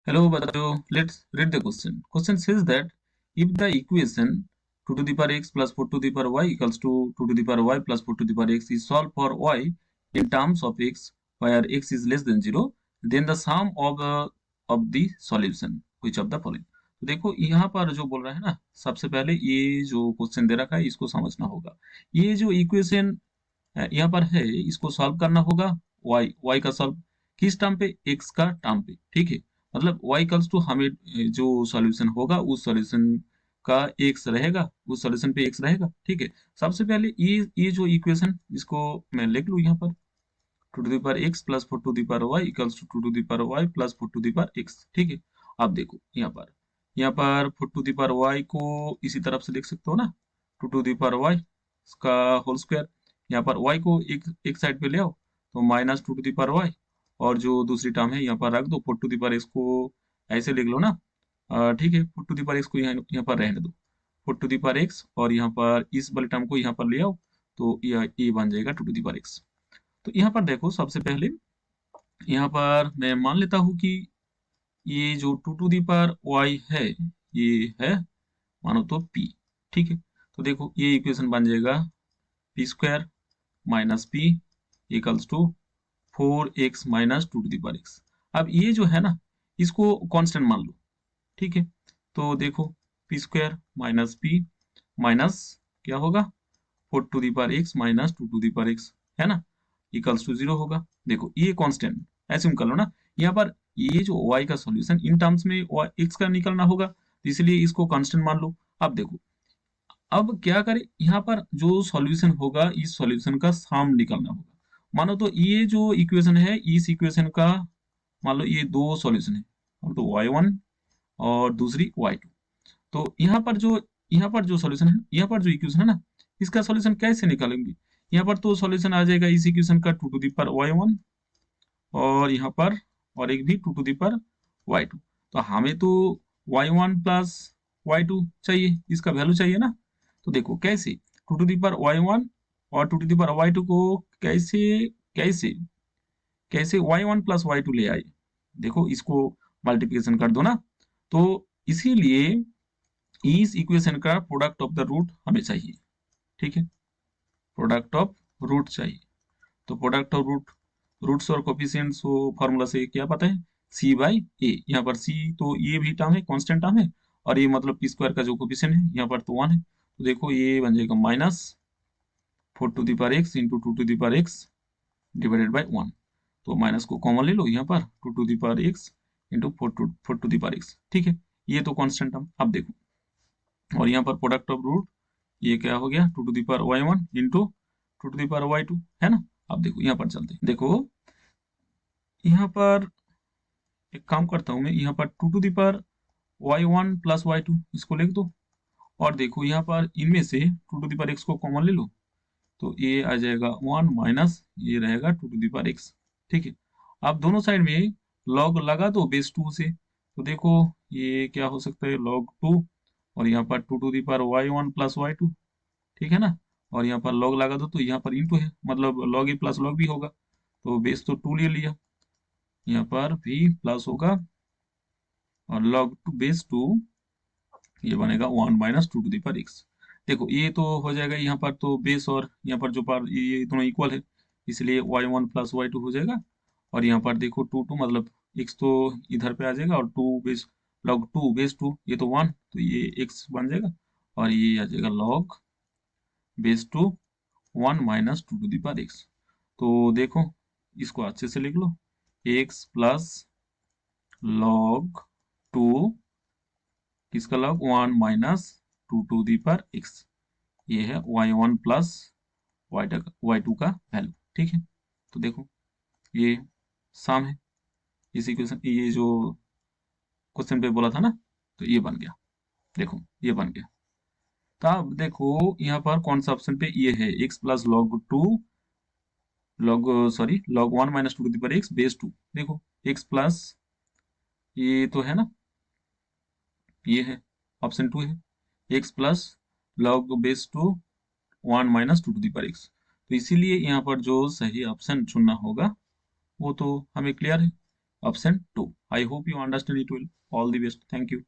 Hello, Badajo. Let's read the question. Question says that if the equation 2 to the power x plus 4 to the power y equals to 2 to the power y plus 4 to the power x is solved for y in terms of x where x is less than 0, then the sum of the solution which of the following. तो देखो यहाँ पर जो बोल रहा है ना, सबसे पहले ये जो क्वेश्चन दे रखा है इसको समझना होगा। ये जो इक्वेशन यहाँ पर है इसको सॉल्व करना होगा। y का सॉल्व किस टर्म पे? x का टर्म पे, ठीक है। मतलब y इक्वल्स टू हमें जो सॉल्यूशन होगा उस सॉल्यूशन का x रहेगा, उस सॉल्यूशन पे x रहेगा, ठीक है। सबसे पहले ये जो इक्वेशन इसको मैं लिख लूँ यहाँ पर 2 to the power x plus 4 to the power y equals to 2 to the power y plus 4 to the power x, ठीक है। अब देखो यहाँ पर 4 टू द पावर y को इसी तरफ से लिख सकते हो ना, 2 टू द पावर y इसका होल स्क्वायर। यहाँ पर y को एक साइड पे ले आओ तो minus 2 to the power y, और जो दूसरी टर्म है यहाँ पर रख दो 4 टू द पावर x को ऐसे लिख लो ना, ठीक है। 4 टू द पावर x को यहाँ पर रहने दो, 4 टू द पावर x, और यहाँ पर इस वाले टर्म को यहाँ पर ले आओ तो ये बन जाएगा 2 टू द पावर x। तो यहाँ पर देखो सबसे पहले यहाँ पर मैं मान लेता हूँ कि ये जो 2 टू दी पावर y है ये है मानो तो p, ठीक है। तो देखो ये इक्वेशन बन जाएगा p square minus p equals to 4x minus 2 to the power x। अब ये जो है ना इसको कांस्टेंट मान लो, ठीक है। तो देखो p square minus p minus क्या होगा 4 to the power x minus 2 to the power x, है ना, इक्वल्स टू 0 होगा। देखो ये कांस्टेंट ऐसे कर लो ना। यहाँ पर ये जो y का सॉल्यूशन इन टर्म्स में x का निकलना होगा, तो इसलिए इसको कांस्टेंट मान लो। अब देखो अब क्या करें, यहाँ पर जो सॉल्यूशन होगा इस सॉल्यूशन का सम निकलना होगा। मानो तो ये जो इक्वेशन है इस इक्वेशन का मान लो ये दो सॉल्यूशन है, तो y1 और दूसरी y2। तो यहाँ पर जो सॉल्यूशन है, यहाँ पर जो इक्वेशन है ना इसका सॉल्यूशन कैसे निकालेंगे? यहाँ पर तो सॉल्यूशन आ जाएगा इस इक्वेशन का 2 टू द पावर y1, और यहाँ पर और एक भी 2 टू द पावर y2। तो हमें तो y1 प्लस y2 चाहिए, इसका वैल्यू चाहिए ना। तो देखो कैसे 2 टू द पावर y1 और 2 टू द पावर y2 को कैसे कैसे कैसे y1 प्लस y2 ले आए। देखो इसको मल्टीप्लिकेशन कर दो ना, तो इसीलिए इस इक्वेशन का प्रोडक्ट ऑफ द रूट हमें चाहिए, ठीक है। प्रोडक्ट ऑफ रूट चाहिए, तो प्रोडक्ट ऑफ रूट्स और कोफिशिएंट्स को फॉर्मूला से क्या पता है, c बाई ए। यहाँ पर c तो ये भी टर्म है, कांस्टेंट टर्म है, और ये मतलब पी स्क्वायर का जो कोफिशिएंट है यहाँ पर तो 1 है। तो देखो ये बन जाएगा minus 4 to the power x into 2 to the power x divided by 1। तो माइनस को कॉमन ले लो यहाँ पर 2 to the power x into 4 to the power x, ठीक है। ये तो कांस्टेंट टर्म। अब देखो और यहाँ पर प्रोडक्ट ऑफ रूट ये क्या हो गया 2 to the power y1 into 2 to the power y2, है ना। अब देखो यहाँ पर चलते हैं। देखो यहाँ पर एक काम करता हूँ मैं, यहाँ पर 2 to the power y1 plus y2 इसको लिख दो, और देखो यहाँ पर इनमें से 2 टू द पावर x को कॉमन ले लो, तो ये आ जाएगा 1 माइनस ये रहेगा 2 टू द पावर x, ठीक है। अब दोनों साइड में लॉग लगा दो बेस 2 से, तो देखो ये क्या हो सकता है लॉग 2, और यहाँ पर 2 to the power y1 plus y2, ठीक है ना। और यहाँ पर लॉग लगा दो तो यहाँ पर इंटू है, मतलब लॉग ए प्लस लॉग बी होगा, तो बेस तो 2 ले लिया, यहाँ पर भी प्लस होगा, और log 2 बेस 2 ये बनेगा 1 minus 2 to the power x। देखो ये तो हो जाएगा यहाँ पर तो बेस, और यहाँ पर जो पावर ये दोनों इक्वल है, इसलिए y1 प्लस y2 हो जाएगा। और यहाँ पर देखो 2 मतलब x तो इधर पे आ जाएगा, और 2 बेस log 2 बेस 2 ये तो 1, तो ये x बन जाएगा, और ये आ जाएगा log base 2 1 minus 2 to the power x। तो देखो इसको अच्छे से लिख लो, x प्लस log 2 किसका log 1 minus 2 to the power x, ये है y1 प्लस y2 का वैल्यू, ठीक है। तो देखो ये सम है, इस इक्वेशन ये जो क्वेश्चन पे बोला था ना, तो ये बन गया, देखो ये बन गया। तो अब देखो यहाँ पर कौन सा ऑप्शन पे ये है x plus log 2 log 1 minus 2 to the power x base 2। देखो x प्लस ये तो है ना, ये है ऑप्शन 2 है, x plus log base 2 1 minus 2 to the power x। तो इसीलिए यहाँ पर जो सही ऑप्शन चुनना होगा वो तो हमें क्लियर है option 2. I hope you understand it well. All the best. Thank you.